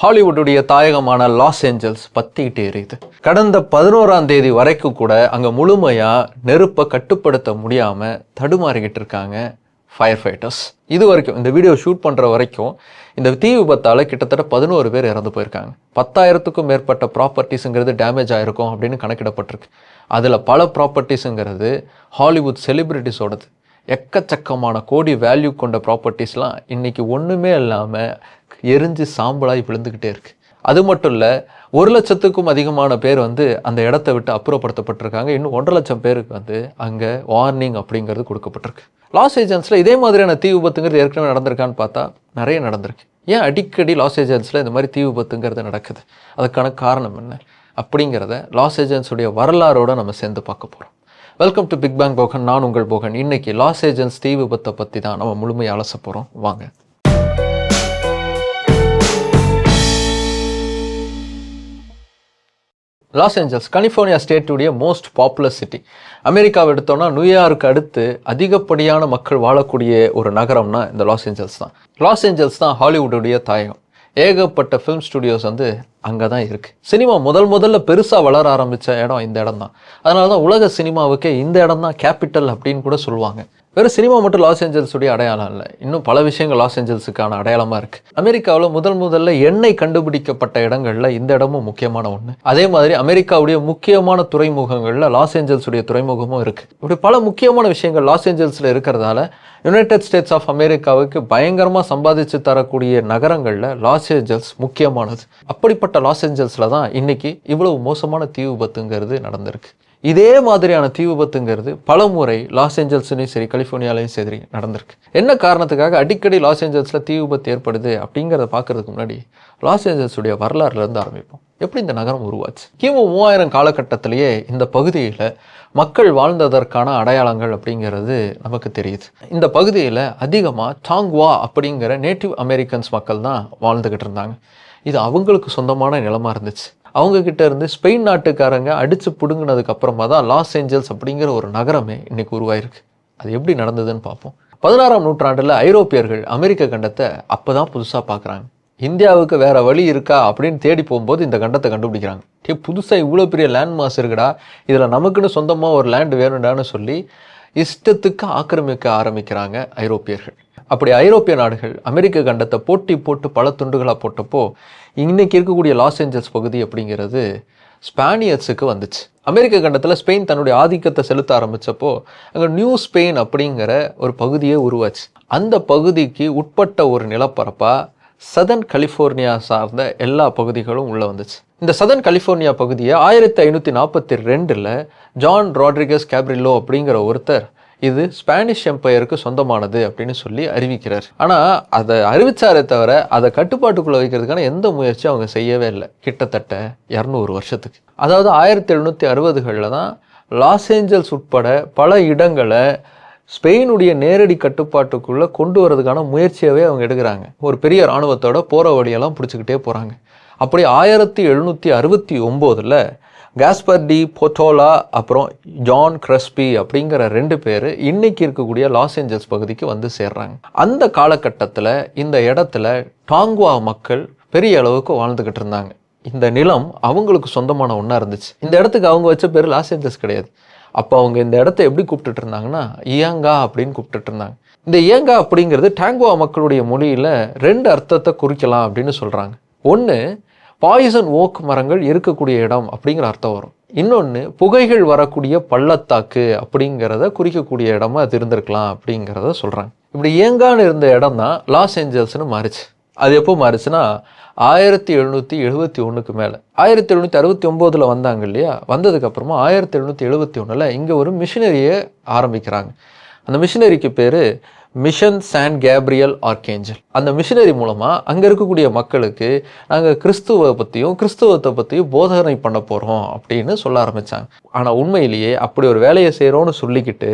ஹாலிவுட்டுடைய தாயகமான Los Angeles பத்திக்கிட்டே எரியுது. கடந்த 11ஆம் தேதி வரைக்கும் கூட அங்கே முழுமையாக நெருப்பை கட்டுப்படுத்த முடியாமல் தடுமாறிக்கிட்டு இருக்காங்க ஃபயர் ஃபைட்டர்ஸ். இது வரைக்கும் இந்த வீடியோ ஷூட் பண்ணுற வரைக்கும் இந்த தீ விபத்தால் கிட்டத்தட்ட 11 பேர் இறந்து போயிருக்காங்க. 10,000க்கும் மேற்பட்ட ப்ராப்பர்ட்டிஸுங்கிறது டேமேஜ் ஆகிருக்கும் அப்படின்னு கணக்கிடப்பட்டிருக்கு. அதில் பல ப்ராப்பர்ட்டிஸுங்கிறது ஹாலிவுட் செலிப்ரிட்டிஸோடது. எக்கச்சக்கமான கோடி வேல்யூ கொண்ட ப்ராப்பர்ட்டிஸ்லாம் இன்றைக்கி ஒன்றுமே இல்லாமல் எரிஞ்சு சாம்பலாகி விழுந்துக்கிட்டே இருக்குது. அது மட்டும் இல்லை, 1,00,000க்கும் அதிகமான பேர் அந்த இடத்த விட்டு அப்புறப்படுத்தப்பட்டிருக்காங்க. இன்னும் 1,50,000 பேருக்கு அங்கே வார்னிங் அப்படிங்கிறது கொடுக்கப்பட்டிருக்கு. லாஸ் ஏஞ்சல்ஸில் இதே மாதிரியான தீ விபத்துங்கிறது ஏற்கனவே நடந்திருக்கான்னு பார்த்தா நிறைய நடந்திருக்கு. ஏன் அடிக்கடி லாஸ் ஏஞ்சல்ஸில் இந்த மாதிரி தீ விபத்துங்கிறது நடக்குது? அதுக்கான காரணம் என்ன அப்படிங்கிறத லாஸ் ஏஞ்சல்ஸுடைய வரலாறோடு நம்ம சேர்ந்து பார்க்க போகிறோம். Welcome to big bang Bogan. நான் உங்கள் போகன். இன்றைக்கி லாஸ் ஏஞ்சல்ஸ் தீ விபத்தை பற்றி தான் நம்ம முழுமையாக அலச போகிறோம். வாங்க. லாஸ் ஏஞ்சல்ஸ் கலிஃபோர்னியா ஸ்டேட்டுடைய மோஸ்ட் பாப்புலர் சிட்டி. அமெரிக்காவை எடுத்தோன்னா நியூயார்க்கு அடுத்து அதிகப்படியான மக்கள் வாழக்கூடிய ஒரு நகரம்னா இந்த லாஸ் ஏஞ்சல்ஸ் தான். லாஸ் ஏஞ்சல்ஸ் தான் ஹாலிவுட்டுடைய தாயகம். ஏகப்பட்ட ஃபிலிம் ஸ்டுடியோஸ் அங்கே தான் இருக்குது. சினிமா முதல்ல பெருசாக வளர ஆரம்பித்த இடம் இந்த இடம் தான். அதனால தான் உலக சினிமாவுக்கே இந்த இடம் தான் கேபிட்டல் அப்படின்னு கூட சொல்லுவாங்க. வெறும் சினிமா மட்டும் லாஸ் ஏஞ்சல்ஸுடைய அடையாளம் இல்லை, இன்னும் பல விஷயங்கள் லாஸ் ஏஞ்சல்ஸுக்கான அடையாளமாக இருக்குது. அமெரிக்காவில் முதல்ல எண்ணெய் கண்டுபிடிக்கப்பட்ட இடங்களில் இந்த இடமும் முக்கியமான ஒன்று. அதே மாதிரி அமெரிக்காவுடைய முக்கியமான துறைமுகங்களில் லாஸ் ஏஞ்சல்ஸுடைய துறைமுகமும் இருக்குது. இப்படி பல முக்கியமான விஷயங்கள் லாஸ் ஏஞ்சல்ஸில் இருக்கிறதால யுனைடெட் ஸ்டேட்ஸ் ஆஃப் அமெரிக்காவுக்கு பயங்கரமாக சம்பாதிச்சு தரக்கூடிய நகரங்களில் லாஸ் ஏஞ்சல்ஸ் முக்கியமானது. அப்படிப்பட்ட லாஸ் ஏஞ்சல்ஸில் தான் இன்றைக்கி இவ்வளவு மோசமான தீ விபத்துங்கிறது நடந்திருக்கு. இதே மாதிரியான தீ விபத்துங்கிறது பல முறை லாஸ் ஏஞ்சல்ஸ்லையும் சரி கலிஃபோர்னியாலையும் சரி நடந்திருக்கு. என்ன காரணத்துக்காக அடிக்கடி லாஸ் ஏஞ்சல்ஸில் தீ விபத்து ஏற்படுது அப்படிங்கிறத பார்க்கறதுக்கு முன்னாடி லாஸ் ஏஞ்சல்ஸுடைய வரலாறுலேருந்து ஆரம்பிப்போம். எப்படி இந்த நகரம் உருவாச்சு? கிமு 3000 காலகட்டத்திலேயே இந்த பகுதியில் மக்கள் வாழ்ந்ததற்கான அடையாளங்கள் அப்படிங்கிறது நமக்கு தெரியுது. இந்த பகுதியில் அதிகமாக டாங்வா அப்படிங்கிற நேட்டிவ் அமெரிக்கன்ஸ் மக்கள் தான் வாழ்ந்துக்கிட்டு இருந்தாங்க. இது அவங்களுக்கு சொந்தமான நிலமாக இருந்துச்சு. அவங்கக்கிட்ட இருந்து ஸ்பெயின் நாட்டுக்காரங்க அடித்து பிடுங்கினதுக்கு அப்புறமா தான் லாஸ் ஏஞ்சல்ஸ் அப்படிங்கிற ஒரு நகரமே இன்றைக்கி உருவாயிருக்கு. அது எப்படி நடந்ததுன்னு பார்ப்போம். 16ஆம் நூற்றாண்டில் ஐரோப்பியர்கள் அமெரிக்க கண்டத்தை அப்போ தான் புதுசாக பார்க்குறாங்க. இந்தியாவுக்கு வேறு வழி இருக்கா அப்படின்னு தேடி போகும்போது இந்த கண்டத்தை கண்டுபிடிக்கிறாங்க. புதுசாக இவ்வளோ பெரிய லேண்ட் மாஸ் இருக்குடா, இதில் நமக்குன்னு சொந்தமாக ஒரு லேண்டு வேணுண்டான்னு சொல்லி இஷ்டத்துக்கு ஆக்கிரமிக்க ஆரம்பிக்கிறாங்க ஐரோப்பியர்கள். அப்படி ஐரோப்பிய நாடுகள் அமெரிக்க கண்டத்தை போட்டு பல துண்டுகளாக போட்டப்போ இன்றைக்கி இருக்கக்கூடிய லாஸ் ஏஞ்சல்ஸ் பகுதி அப்படிங்கிறது ஸ்பானியர்ஸுக்கு வந்துச்சு. அமெரிக்க கண்டத்தில் ஸ்பெயின் தன்னுடைய ஆதிக்கத்தை செலுத்த ஆரம்பித்தப்போ அங்கே நியூ ஸ்பெயின் அப்படிங்கிற ஒரு பகுதியே உருவாச்சு. அந்த பகுதிக்கு உட்பட்ட ஒரு நிலப்பரப்பாக சதர்ன் கலிஃபோர்னியா சார்ந்த எல்லா பகுதிகளும் உள்ளே வந்துச்சு. இந்த சதர்ன் கலிஃபோர்னியா பகுதியை 1542 ஜான் ராட்ரிகஸ் கேப்ரிலோ அப்படிங்கிற ஒருத்தர் இது ஸ்பானிஷ் எம்பையருக்கு சொந்தமானது அப்படின்னு சொல்லி அறிவிக்கிறார். ஆனால் அதை அறிவிச்சாரே தவிர அதை கட்டுப்பாட்டுக்குள்ளே வைக்கிறதுக்கான எந்த முயற்சியும் அவங்க செய்யவே இல்லை. கிட்டத்தட்ட 200 வருஷத்துக்கு. அதாவது 1760களில் தான் லாஸ் ஏஞ்சல்ஸ் உட்பட பல இடங்களை ஸ்பெயினுடைய நேரடி கட்டுப்பாட்டுக்குள்ளே கொண்டு வரதுக்கான முயற்சியாகவே அவங்க எடுக்கிறாங்க. ஒரு பெரிய இராணுவத்தோட போகிற வழியெல்லாம் பிடிச்சிக்கிட்டே போகிறாங்க. அப்படி 1769 காஸ்பர் டி போட்டோலா அப்புறம் ஜான் கிரஸ்பி அப்படிங்கிற 2 பேர் இன்னைக்கு இருக்கக்கூடிய லாஸ் ஏஞ்சல்ஸ் பகுதிக்கு சேர்றாங்க. அந்த காலகட்டத்தில் இந்த இடத்துல டாங்குவா மக்கள் பெரிய அளவுக்கு வாழ்ந்துக்கிட்டு இருந்தாங்க. இந்த நிலம் அவங்களுக்கு சொந்தமான ஒன்றா இருந்துச்சு. இந்த இடத்துக்கு அவங்க வச்ச பேர் லாஸ் ஏஞ்சல்ஸ் கிடையாது. அப்போ அவங்க இந்த இடத்த எப்படி கூப்பிட்டுட்டு இருந்தாங்கன்னா இயங்கா அப்படின்னு கூப்பிட்டுட்டு இருந்தாங்க. இந்த இயங்கா அப்படிங்கிறது டாங்குவா மக்களுடைய மொழியில் 2 அர்த்தத்தை குறிக்கலாம் அப்படின்னு சொல்கிறாங்க. ஒன்று, பாய்சன் ஓக் மரங்கள் இருக்கக்கூடிய இடம் அப்படிங்கிற அர்த்தம் வரும். இன்னொன்று, புகைகள் வரக்கூடிய பள்ளத்தாக்கு அப்படிங்கிறத குறிக்கக்கூடிய இடமா அது இருந்திருக்கலாம் அப்படிங்கிறத சொல்கிறாங்க. இப்படி ஏங்கான்னு இருந்த இடம் தான் லாஸ் ஏஞ்சல்ஸ்னு மாறிச்சு. அது எப்போ மாறிச்சுன்னா 1771க்கு மேலே. 1769 வந்தாங்க இல்லையா, வந்ததுக்கப்புறமா 1771 இங்கே ஒரு மிஷினரியை ஆரம்பிக்கிறாங்க. அந்த மிஷினரிக்கு பேர் மிஷன் சான் கேப்ரியல் ஆர்கேஞ்சல். அந்த மிஷினரி மூலமாக அங்கே இருக்கக்கூடிய மக்களுக்கு நாங்கள் கிறிஸ்துவத்தை பற்றியும் போதனை பண்ண போகிறோம் அப்படின்னு சொல்ல ஆரம்பித்தாங்க. ஆனால் உண்மையிலேயே அப்படி ஒரு வேலையை செய்கிறோன்னு சொல்லிக்கிட்டு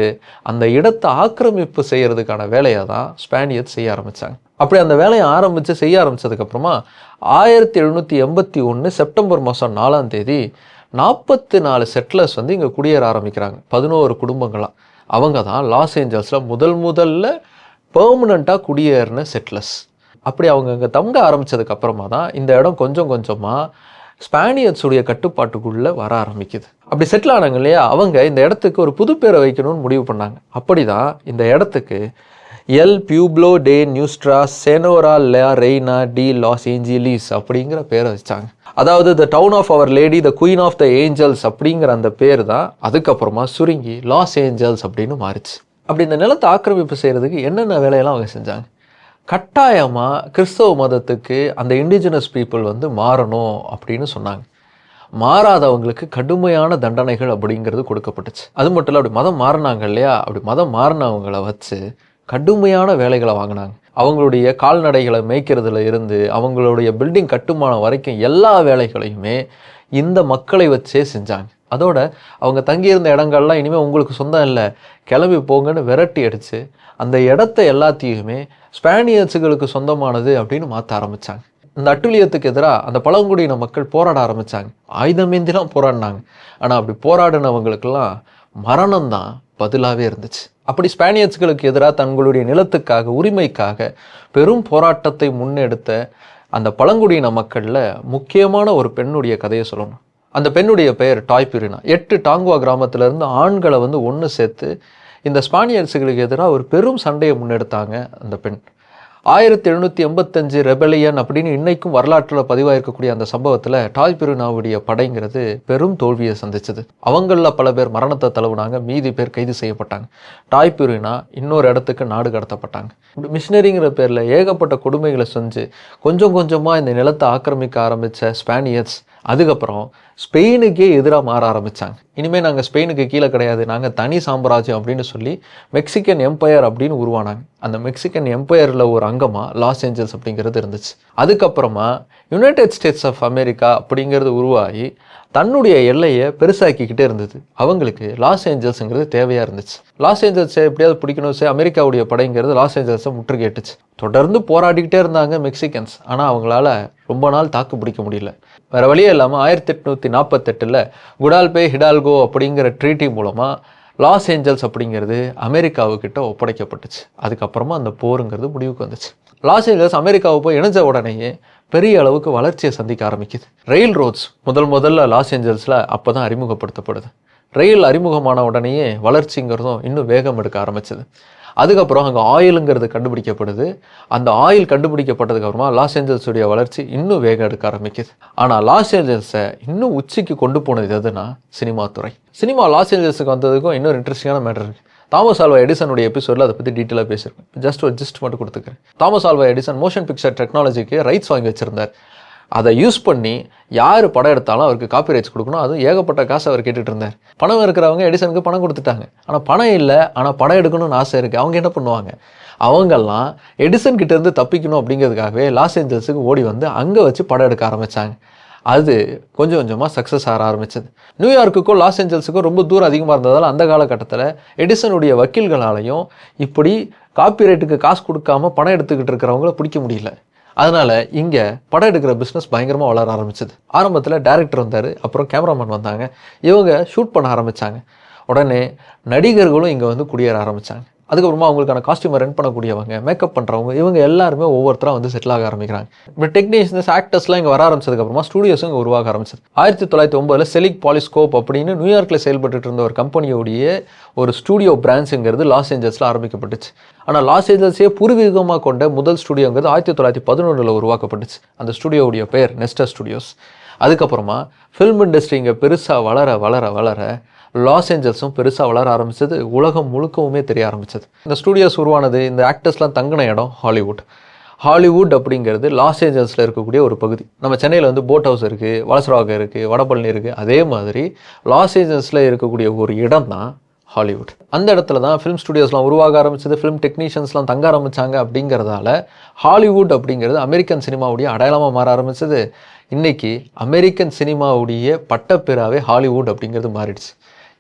அந்த இடத்தை ஆக்கிரமிப்பு செய்கிறதுக்கான வேலையை தான் ஸ்பானியர்ஸ் செய்ய ஆரம்பித்தாங்க. அப்படி அந்த வேலையை செய்ய ஆரம்பித்ததுக்கப்புறமா 1781 செப்டம்பர் மாதம் 4ஆம் தேதி 44 செட்டிலர்ஸ் இங்கே குடியேற ஆரம்பிக்கிறாங்க. 11 குடும்பங்களாக. அவங்க தான் லாஸ் ஏஞ்சல்ஸில் முதல்ல பெர்மனண்ட்டாக குடியேறின செட்டிலர்ஸ். அப்படி அவங்க அங்கே தங்க ஆரம்பித்ததுக்கு அப்புறமா தான் இந்த இடம் கொஞ்சம் கொஞ்சமாக ஸ்பானியர்ஸுடைய கட்டுப்பாட்டுக்குள்ளே வர ஆரம்பிக்குது. அப்படி செட்டில் ஆனாங்க இல்லையா, அவங்க இந்த இடத்துக்கு ஒரு புது பேரை வைக்கணும்னு முடிவு பண்ணாங்க. அப்படி தான் இந்த இடத்துக்கு El Pueblo de Nuestra Señora la Reina de los Angeles அப்படிங்கிற பேரை வச்சாங்க. அதாவது the town of our lady the queen of the angels அப்படிங்கிற அந்த பேர் தான் அதுக்கப்புறமா சுருங்கி லாஸ் ஏஞ்சல்ஸ் அப்படின்னு மாறிச்சு. அப்படி இந்த நிலத்தை ஆக்கிரமிப்பு செய்கிறதுக்கு என்னென்ன வேலையெல்லாம் அவங்க செஞ்சாங்க? கட்டாயமாக கிறிஸ்தவ மதத்துக்கு அந்த இண்டிஜினஸ் பீப்புள் வந்து மாறணும் அப்படின்னு சொன்னாங்க. மாறாதவங்களுக்கு கடுமையான தண்டனைகள் அப்படிங்கிறது கொடுக்கப்பட்டுச்சு. அது மட்டும் இல்லை, அப்படி மதம் மாறினாங்க இல்லையா, அப்படி மதம் மாறினவங்களை வச்சு கடுமையான வேலைகளை வாங்கினாங்க. அவங்களுடைய கால்நடைகளை மேய்க்கிறதுல இருந்து அவங்களுடைய பில்டிங் கட்டுமானம் வரைக்கும் எல்லா வேலைகளையுமே இந்த மக்களை வச்சே செஞ்சாங்க. அதோட அவங்க தங்கியிருந்த இடங்கள்லாம் இனிமேல் உங்களுக்கு சொந்தம் இல்லை, கிளம்பி போங்கன்னு விரட்டி அடித்து அந்த இடத்த எல்லாத்தையுமே ஸ்பானியர்ஸுகளுக்கு சொந்தமானது அப்படின்னு மாற்ற ஆரம்பித்தாங்க. இந்த அட்டுழியத்துக்கு எதிராக அந்த பழங்குடியின மக்கள் போராட ஆரம்பித்தாங்க. ஆயுதமேந்திலாம் போராடினாங்க. ஆனால் அப்படி போராடினவங்களுக்கெல்லாம் மரணம் தான் பதிலாகவே இருந்துச்சு. அப்படி ஸ்பானியர்ஸுகளுக்கு எதிராக தங்களுடைய நிலத்துக்காக உரிமைக்காக பெரும் போராட்டத்தை முன்னெடுத்த அந்த பழங்குடியின மக்களில் முக்கியமான ஒரு பெண்ணுடைய கதையை சொல்லணும். அந்த பெண்ணுடைய பெயர் டாய் பிரினா. 8 டாங்குவா கிராமத்திலேருந்து ஆண்களை வந்து ஒன்று சேர்த்து இந்த ஸ்பானியர்ஸுகளுக்கு எதிராக ஒரு பெரும் சண்டையை முன்னெடுத்தாங்க அந்த பெண். 1785 ரெபலியன் அப்படின்னு இன்னைக்கும் வரலாற்றில் பதிவாயிருக்கக்கூடிய அந்த சம்பவத்தில் டாய் பிரினாவுடைய படைங்கிறது பெரும் தோல்வியை சந்திச்சது. அவங்களில் பல பேர் மரணத்தை தழுவுனாங்க, மீதி பேர் கைது செய்யப்பட்டாங்க. டாய் பிரினா இன்னொரு இடத்துக்கு நாடு கடத்தப்பட்டாங்க. மிஷினரிங்கிற பேரில் ஏகப்பட்ட கொடுமைகளை செஞ்சு கொஞ்சம் கொஞ்சமாக இந்த நிலத்தை ஆக்கிரமிக்க ஆரம்பித்த ஸ்பானியர்ஸ் அதுக்கப்புறம் ஸ்பெயினுக்கே எதிராக மாற ஆரம்பித்தாங்க. இனிமேல் நாங்கள் ஸ்பெயினுக்கு கீழே கிடையாது, நாங்கள் தனி சாம்ராஜ்யம் அப்படின்னு சொல்லி மெக்சிகன் எம்பையர் அப்படின்னு உருவானாங்க. அந்த மெக்சிகன் எம்பையரில் ஒரு அங்கமாக லாஸ் ஏஞ்சல்ஸ் அப்படிங்கிறது இருந்துச்சு. அதுக்கப்புறமா யுனைடெட் ஸ்டேட்ஸ் ஆஃப் அமெரிக்கா அப்படிங்கிறது உருவாகி தன்னுடைய எல்லையை பெருசாக்கிக்கிட்டே இருந்தது. அவங்களுக்கு லாஸ் ஏஞ்சல்ஸுங்கிறது தேவையாக இருந்துச்சு. லாஸ் ஏஞ்சல்ஸை எப்படியாவது பிடிக்கணும், அமெரிக்காவுடைய படைங்கிறது லாஸ் ஏஞ்சல்ஸை முற்றுகையிட்டுச்சு. தொடர்ந்து போராடிக்கிட்டே இருந்தாங்க மெக்சிகன்ஸ். ஆனால் அவங்களால ரொம்ப நாள் தாக்கு பிடிக்க முடியல. வேறு வழியே இல்லாமல் 1848 குடால்பே ஹிடால்கோ அப்படிங்கிற ட்ரீட்டி மூலமாக லாஸ் ஏஞ்சல்ஸ் அப்படிங்கிறது அமெரிக்காவுக்கிட்ட ஒப்படைக்கப்பட்டுச்சு. அதுக்கப்புறமா அந்த போருங்கிறது முடிவுக்கு வந்துச்சு. லாஸ் ஏஞ்சல்ஸ் அமெரிக்காவை போய் இணைஞ்ச உடனேயே பெரிய அளவுக்கு வளர்ச்சியை சந்திக்க ஆரம்பிக்குது. ரயில் ரோட்ஸ் முதல்ல லாஸ் ஏஞ்சல்ஸில் அப்போ தான் அறிமுகப்படுத்தப்படுது. ரயில் அறிமுகமான உடனேயே வளர்ச்சிங்கிறதும் இன்னும் வேகம் எடுக்க ஆரம்பிச்சது. அதுக்கப்புறம் அங்கே ஆயிலுங்கிறது கண்டுபிடிக்கப்படுது. அந்த ஆயில் கண்டுபிடிக்கப்பட்டதுக்கு அப்புறமா லாஸ் ஏஞ்சல்ஸுடைய வளர்ச்சி இன்னும் வேகம் எடுக்க ஆரம்பிக்குது. ஆனால் லாஸ் ஏஞ்சல்ஸை இன்னும் உச்சிக்கு கொண்டு போனது எதுனா சினிமா துறை. சினிமா லாஸ் ஏஞ்சல்ஸுக்கு வந்ததுக்கும் இன்னொரு இன்ட்ரெஸ்டிங்கான மேட்டர் இருக்குது. தாமஸ் ஆல்வா எடிசனுடைய எபிசோடில் அதை பற்றி டீட்டெயிலாக பேசியிருக்கேன். ஜஸ்ட் ஒரு ஜிஸ்ட் மட்டும் கொடுத்துக்கிறேன். Thomas Alva Edison motion picture டெக்னாலஜிக்கு ரைட்ஸ் வாங்கி வச்சுருந்தார். அதை யூஸ் பண்ணி யார் படம் எடுத்தாலும் அவருக்கு காப்பி ரைட்ஸ் கொடுக்கணும். அதுவும் ஏகப்பட்ட காசு அவர் கேட்டுட்டு இருந்தார். பணம் இருக்கிறவங்க எடிசனுக்கு பணம் கொடுத்துட்டாங்க. ஆனால் பணம் இல்லை, ஆனால் படம் எடுக்கணும்னு ஆசை இருக்குது. அவங்க என்ன பண்ணுவாங்க? அவங்கெல்லாம் எடிசன் கிட்டேருந்து தப்பிக்கணும் அப்படிங்கிறதுக்காகவே லாஸ் ஏஞ்சல்ஸுக்கு ஓடி வந்து அங்கே வச்சு படம் எடுக்க ஆரம்பித்தாங்க. அது கொஞ்சம் கொஞ்சமாக சக்ஸஸ் ஆக ஆரம்பிச்சது. நியூயார்க்குக்கும் லாஸ் ஏஞ்சல்ஸுக்கும் ரொம்ப தூரம் அதிகமாக இருந்ததால் அந்த காலகட்டத்தில் எடிசனுடைய வக்கீல்களாலையும் இப்படி காப்பிரைட்டுக்கு காசு கொடுக்காம படம் எடுத்துக்கிட்டு இருக்கிறவங்கள பிடிக்க முடியல. அதனால் இங்கே படம் எடுக்கிற பிஸ்னஸ் பயங்கரமாக வளர ஆரம்பிச்சது. ஆரம்பத்தில் டைரக்டர் வந்தார், அப்புறம் கேமராமேன் வந்தாங்க. இவங்க ஷூட் பண்ண ஆரம்பித்தாங்க. உடனே நடிகர்களும் இங்கே வந்து குடியேற ஆரம்பித்தாங்க. அதுக்கப்புறமா அவங்களுக்கான காஸ்டியூமை ரெண்ட் பண்ணக்கூடியவங்க, மேக்கப் பண்ணுறவங்க, இவங்க எல்லாருமே ஒவ்வொருத்தராக வந்து செட்டில் ஆக ஆரம்பிக்கிறாங்க. இப்போ டெக்னீஷியன்ஸ், ஆக்டர்ஸ்லாம் இங்கே வர ஆரம்பிச்சதுக்கப்புறமா ஸ்டூடியோஸும் இங்கே உருவாக ஆரம்பிச்சது. 1909 செலிக் பாலிஸ்கோப் அப்படின்னு நியூயார்க்கில் செயல்பட்டு இருந்த ஒரு கம்பெனியோடைய ஒரு ஸ்டூடியோ பிரான்ச்சுங்கிறது லாஸ் ஏஞ்சல்ஸில் ஆரம்பிக்கப்பட்டுச்சு. ஆனால் லாஸ் ஏஞ்சல்ஸே பூர்வீகமாக கொண்ட முதல் ஸ்டூடியோங்கிறது 1911 உருவாக்கப்பட்டுச்சு. அந்த ஸ்டூடியோவுடைய பெயர் நெஸ்டர் ஸ்டூடியோஸ். அதுக்கப்புறமா ஃபில்ம் இண்டஸ்ட்ரி இங்கே பெருசாக வளர வளர வளர லாஸ் ஏஞ்சல்ஸும் பெருசாக வளர ஆரம்பிச்சது. உலகம் முழுக்கவுமே தெரிய ஆரம்பிச்சது. இந்த ஸ்டூடியோஸ் உருவானது, இந்த ஆக்டர்ஸ்லாம் தங்கின இடம் ஹாலிவுட். ஹாலிவுட் அப்படிங்கிறது லாஸ் ஏஞ்சல்ஸில் இருக்கக்கூடிய ஒரு பகுதி. நம்ம சென்னையில் வந்து போட் ஹவுஸ் இருக்குது, வலசராக இருக்குது, வடபழனி இருக்குது. அதே மாதிரி லாஸ் ஏஞ்சல்ஸில் இருக்கக்கூடிய ஒரு இடம் தான் ஹாலிவுட். அந்த இடத்துல தான் ஃபிலிம் ஸ்டுடியோஸ்லாம் உருவாக ஆரம்பிச்சது, ஃபிலிம் டெக்னீஷியன்ஸ்லாம் தங்க ஆரம்பித்தாங்க. அப்படிங்கிறதால ஹாலிவுட் அப்படிங்கிறது அமெரிக்கன் சினிமாவுடைய அடையாளமாக மாற ஆரம்பிச்சது. இன்றைக்கி அமெரிக்கன் சினிமாவுடைய பட்டப்பேராகவே ஹாலிவுட் அப்படிங்கிறது மாறிடுச்சு.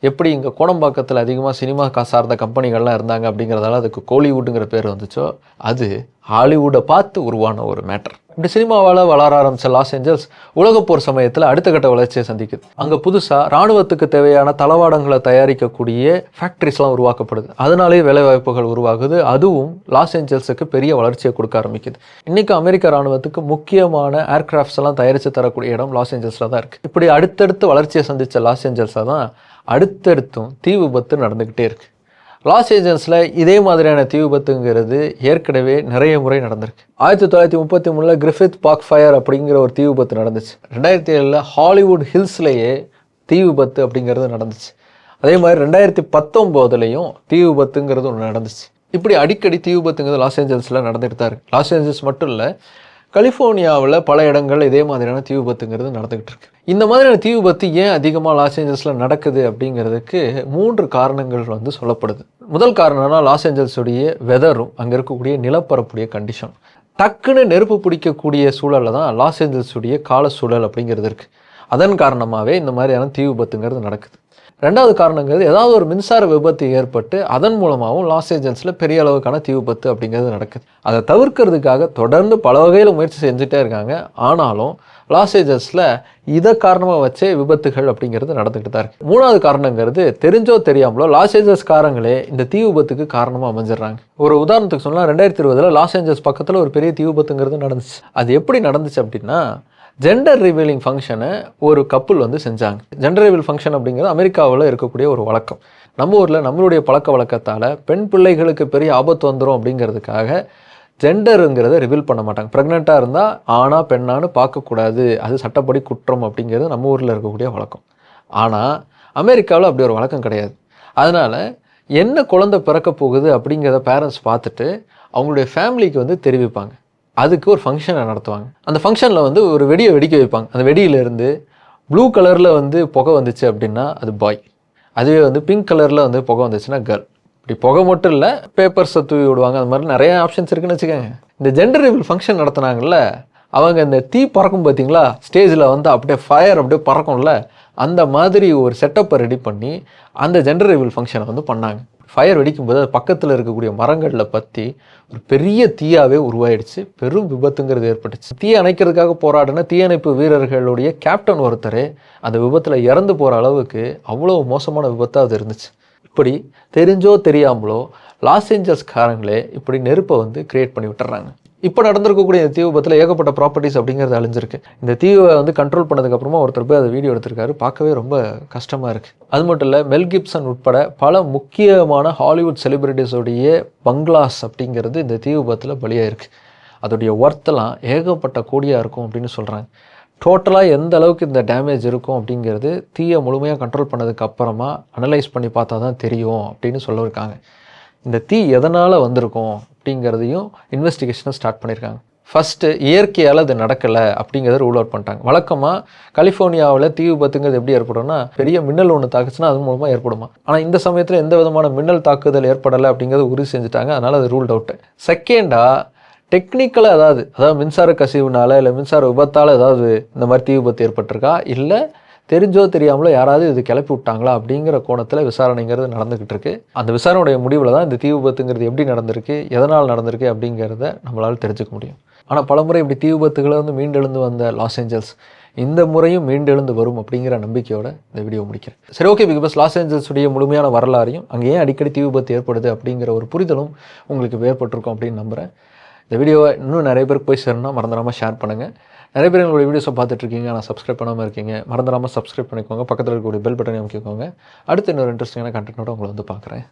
எப்படி இங்கே கோடம்பாக்கத்தில் அதிகமாக சினிமா சார்ந்த கம்பெனிகள்லாம் இருந்தாங்க அப்படிங்கிறதால அதுக்கு கோலிவுட்டுங்கிற பேர் வந்துச்சோ, அது ஹாலிவுட்டை பார்த்து உருவான ஒரு மேட்டர். இப்படி சினிமாவால் வளர ஆரம்பித்த லாஸ் ஏஞ்சல்ஸ் உலகப்போர் சமயத்தில் அடுத்த கட்ட வளர்ச்சியை சந்திக்குது. அங்கே புதுசாக இராணுவத்துக்கு தேவையான தளவாடங்களை தயாரிக்கக்கூடிய ஃபேக்ட்ரிஸ்லாம் உருவாக்கப்படுது. அதனாலேயே வேலைவாய்ப்புகள் உருவாகுது. அதுவும் லாஸ் ஏஞ்சல்ஸுக்கு பெரிய வளர்ச்சியை கொடுக்க ஆரம்பிக்குது. இன்றைக்கி அமெரிக்க இராணுவத்துக்கு முக்கியமான ஏர்கிராஃப்ட்ஸ் எல்லாம் தயாரித்து தரக்கூடிய இடம் லாஸ் ஏஞ்சல்ஸில் தான் இருக்குது. இப்படி அடுத்தடுத்து வளர்ச்சியை சந்தித்த லாஸ் ஏஞ்சல்ஸில் தான் அடுத்தடுத்தும் தீ விபத்து நடந்துக்கிட்டே இருக்குது. லாஸ் ஏஞ்சல்ஸில் இதே மாதிரியான தீ விபத்துங்கிறது ஏற்கனவே நிறைய முறை நடந்திருக்கு. 1933 கிரிஃபித் பார்க் ஃபயர் அப்படிங்கிற ஒரு தீ விபத்து நடந்துச்சு. 2007 ஹாலிவுட் ஹில்ஸ்லேயே தீ விபத்து அப்படிங்கிறது நடந்துச்சு. அதே மாதிரி 2019 தீ விபத்துங்கிறது ஒன்று நடந்துச்சு. இப்படி அடிக்கடி தீ விபத்துங்கிறது லாஸ் ஏஞ்சல்ஸில் நடந்துகிட்டு தான் இருக்குது. லாஸ் ஏஞ்சல்ஸ் மட்டும் இல்லை, கலிஃபோர்னியாவில் பல இடங்கள் இதே மாதிரியான தீ விபத்துங்கிறது நடந்துக்கிட்டு இருக்கு. இந்த மாதிரியான தீ விபத்து ஏன் அதிகமாக லாஸ் ஏஞ்சல்ஸில் நடக்குது அப்படிங்கிறதுக்கு 3 காரணங்கள் சொல்லப்படுது. முதல் காரணம்னா லாஸ் ஏஞ்சல்ஸுடைய வெதரும் அங்கே இருக்கக்கூடிய நிலப்பரப்புடைய கண்டிஷன். டக்குன்னு நெருப்பு பிடிக்கக்கூடிய சூழலில் தான் லாஸ் ஏஞ்சல்ஸுடைய கால சூழல் அப்படிங்கிறது இருக்குது. அதன் காரணமாகவே இந்த மாதிரியான தீ விபத்துங்கிறது நடக்குது. ரெண்டாவது காரணங்கிறது ஏதாவது ஒரு மின்சார விபத்து ஏற்பட்டு அதன் மூலமாகவும் லாஸ் ஏஞ்சல்ஸில் பெரிய அளவுக்கான தீ விபத்து அப்படிங்கிறது நடக்குது. அதை தவிர்க்கிறதுக்காக தொடர்ந்து பல வகையில் முயற்சி செஞ்சுட்டே இருக்காங்க. ஆனாலும் லாஸ் ஏஞ்சல்ஸில் இதை காரணமாக வச்சே விபத்துகள் அப்படிங்கிறது நடந்துக்கிட்டு தான் இருக்குது. மூணாவது காரணங்கிறது தெரிஞ்சோ தெரியாமலோ லாஸ் ஏஞ்சல்ஸ் காரங்களே இந்த தீ விபத்துக்கு காரணமாக அமைஞ்சிடுறாங்க. ஒரு உதாரணத்துக்கு சொன்னால் 2020 லாஸ் ஏஞ்சல்ஸ் பக்கத்தில் ஒரு பெரிய தீ விபத்துங்கிறது நடந்துச்சு. அது எப்படி நடந்துச்சு அப்படின்னா, ஜெண்டர் ரிவீலிங் ஃபங்க்ஷனை ஒரு கப்புள் செஞ்சாங்க. ஜெண்டர் ரிவீல் ஃபங்க்ஷன் அப்படிங்கிறது அமெரிக்காவில் இருக்கக்கூடிய ஒரு வழக்கம். நம்ம ஊரில் நம்மளுடைய பழக்க வழக்கத்தால் பெண் பிள்ளைகளுக்கு பெரிய ஆபத்து வந்துடும் அப்படிங்கிறதுக்காக ஜெண்டருங்கிறத ரிவீல் பண்ண மாட்டாங்க. ப்ரெக்னெண்ட்டாக இருந்தால் ஆனா பெண்ணான்னு பார்க்கக்கூடாது, அது சட்டப்படி குற்றம் அப்படிங்கிறது நம்ம ஊரில் இருக்கக்கூடிய வழக்கம். ஆனால் அமெரிக்காவில் அப்படி ஒரு வழக்கம் கிடையாது. அதனால் என்ன குழந்தை பிறக்க போகுது அப்படிங்கிறத பேரண்ட்ஸ் பார்த்துட்டு அவங்களுடைய ஃபேமிலிக்கு தெரிவிப்பாங்க. அதுக்கு ஒரு ஃபங்க்ஷனை நடத்துவாங்க. அந்த ஃபங்க்ஷனில் ஒரு வெடியை வெடிக்க வைப்பாங்க. அந்த வெடியிலேருந்து ப்ளூ கலரில் புகை வந்துச்சு அப்படின்னா அது பாய், அதுவே பிங்க் கலரில் புகை வந்துச்சுன்னா கேர்ள். இப்படி புகை மட்டும் இல்லை, பேப்பர்ஸை தூவி விடுவாங்க. அது மாதிரி நிறைய ஆப்ஷன்ஸ் இருக்குன்னு வச்சுக்கோங்க. இந்த ஜெண்டர் ரிவீல் ஃபங்க்ஷன் நடத்துனாங்கல்ல, அவங்க இந்த தீ பறக்கும் பார்த்தீங்களா, ஸ்டேஜில் அப்படியே ஃபயர் அப்படியே பறக்கும்ல, அந்த மாதிரி ஒரு செட்டப்பை ரெடி பண்ணி அந்த ஜெண்டர் ரிவீல் ஃபங்க்ஷனை பண்ணாங்க. ஃபயர் வெடிக்கும்போது அது பக்கத்தில் இருக்கக்கூடிய மரங்களில் பற்றி ஒரு பெரிய தீயாகவே உருவாயிடுச்சு. பெரும் விபத்துங்கிறது ஏற்பட்டுச்சு. தீ அணைக்கிறதுக்காக போராடின தீயணைப்பு வீரர்களுடைய கேப்டன் ஒருத்தரே அந்த விபத்தில் இறந்து போகிற அளவுக்கு அவ்வளோ மோசமான விபத்தாக அது இருந்துச்சு. இப்படி தெரிஞ்சோ தெரியாமலோ லாஸ் ஏஞ்சல்ஸ் காரங்களே இப்படி நெருப்பை கிரியேட் பண்ணி விட்டுறாங்க. இப்போ நடந்திருக்கக்கூடிய இந்த தீ விபத்தில் ஏகப்பட்ட ப்ராப்பர்ட்டிஸ் அப்படிங்கிறது அழிஞ்சிருக்கு. இந்த தீவை கண்ட்ரோல் பண்ணதுக்கப்புறமா ஒருத்தர் போய் அதை வீடியோ எடுத்திருக்காரு. பார்க்கவே ரொம்ப கஷ்டமாக இருக்குது. அது மட்டும் இல்லை, மெல் கிப்சன் உட்பட பல முக்கியமான ஹாலிவுட் செலிபிரிட்டிஸோடைய பங்களாஸ் அப்படிங்கிறது இந்த தீ விபத்தில் பலியாயிருக்கு. அதோடைய ஒர்த்தெல்லாம் ஏகப்பட்ட கோடியாக இருக்கும் அப்படின்னு சொல்கிறாங்க. டோட்டலாக எந்த அளவுக்கு இந்த டேமேஜ் இருக்கும் அப்படிங்கிறது தீயை முழுமையாக கண்ட்ரோல் பண்ணதுக்கு அப்புறமா அனலைஸ் பண்ணி பார்த்தா தான் தெரியும் அப்படின்னு சொல்லியிருக்காங்க. இந்த தீ எதனால் வந்திருக்கும் அப்படிங்கிறதையும் இன்வெஸ்டிகேஷனை ஸ்டார்ட் பண்ணியிருக்காங்க. ஃபஸ்ட்டு இயற்கையால் அது நடக்கலை அப்படிங்கிறத ரூல் அவுட் பண்ணிட்டாங்க. வழக்கமாக கலிஃபோர்னியாவில் தீ விபத்துங்கிறது எப்படி ஏற்படும்னா, பெரிய மின்னல் ஒன்று தாக்குச்சுன்னா அது மூலமாக ஏற்படுமா. ஆனால் இந்த சமயத்தில் எந்த விதமான மின்னல் தாக்குதல் ஏற்படலை அப்படிங்கிறத உறுதி செஞ்சுட்டாங்க. அதனால் அது ரூல்ட் அவுட்டு. செகண்டாக டெக்னிக்கலாக அதாவது மின்சார கசிவுனால இல்லை மின்சார விபத்தால் ஏதாவது இந்த மாதிரி தீ விபத்து ஏற்பட்டிருக்கா, இல்லை தெரிஞ்சோ தெரியாமலோ யாராவது இது கிளப்பி விட்டாங்களா அப்படிங்கிற கோணத்தில் விசாரணைங்கிறது நடந்துக்கிட்டு இருக்குது. அந்த விசாரணையுடைய முடிவில் தான் இந்த தீ விபத்துங்கிறது எப்படி நடந்திருக்கு, எதனால் நடந்திருக்கு அப்படிங்கிறத நம்மளால் தெரிஞ்சுக்க முடியும். ஆனால் பலமுறை இப்படி தீ விபத்துகளை மீண்டெழுந்து வந்த லாஸ் ஏஞ்சல்ஸ் இந்த முறையும் மீண்டெழுந்து வரும் அப்படிங்கிற நம்பிக்கையோட இந்த வீடியோ முடிக்கிறேன். சரி, ஓகே. பிக் பாஸ் லாஸ் ஏஞ்சல்ஸுடைய முழுமையான வரலாறையும் அங்கே ஏன் அடிக்கடி தீ விபத்து ஏற்படுது அப்படிங்கிற ஒரு புரிதலும் உங்களுக்கு ஏற்பட்டிருக்கும் அப்படின்னு நம்புகிறேன். இந்த வீடியோவை இன்னும் நிறைய பேருக்கு போய் சேரணும்னா மறந்துடாமல் ஷேர் பண்ணுங்கள். நிறைய பேர் எங்களுடைய வீடியோஸை பார்த்துட்ருக்கீங்க, ஆனால் சப்ஸ்கிரைப் பண்ணாமல் இருக்கீங்க. மறந்துடாமல் சப்ஸ்கிரைப் பண்ணிக்கோங்க. பக்கத்தில் இருக்கக்கூடிய பெல் பட்டனை அமைக்கிக்கோங்க. அடுத்து இன்னொரு இன்ட்ரெஸ்டிங்கான கண்டென்ட்டோட உங்களை பார்க்குறேன்.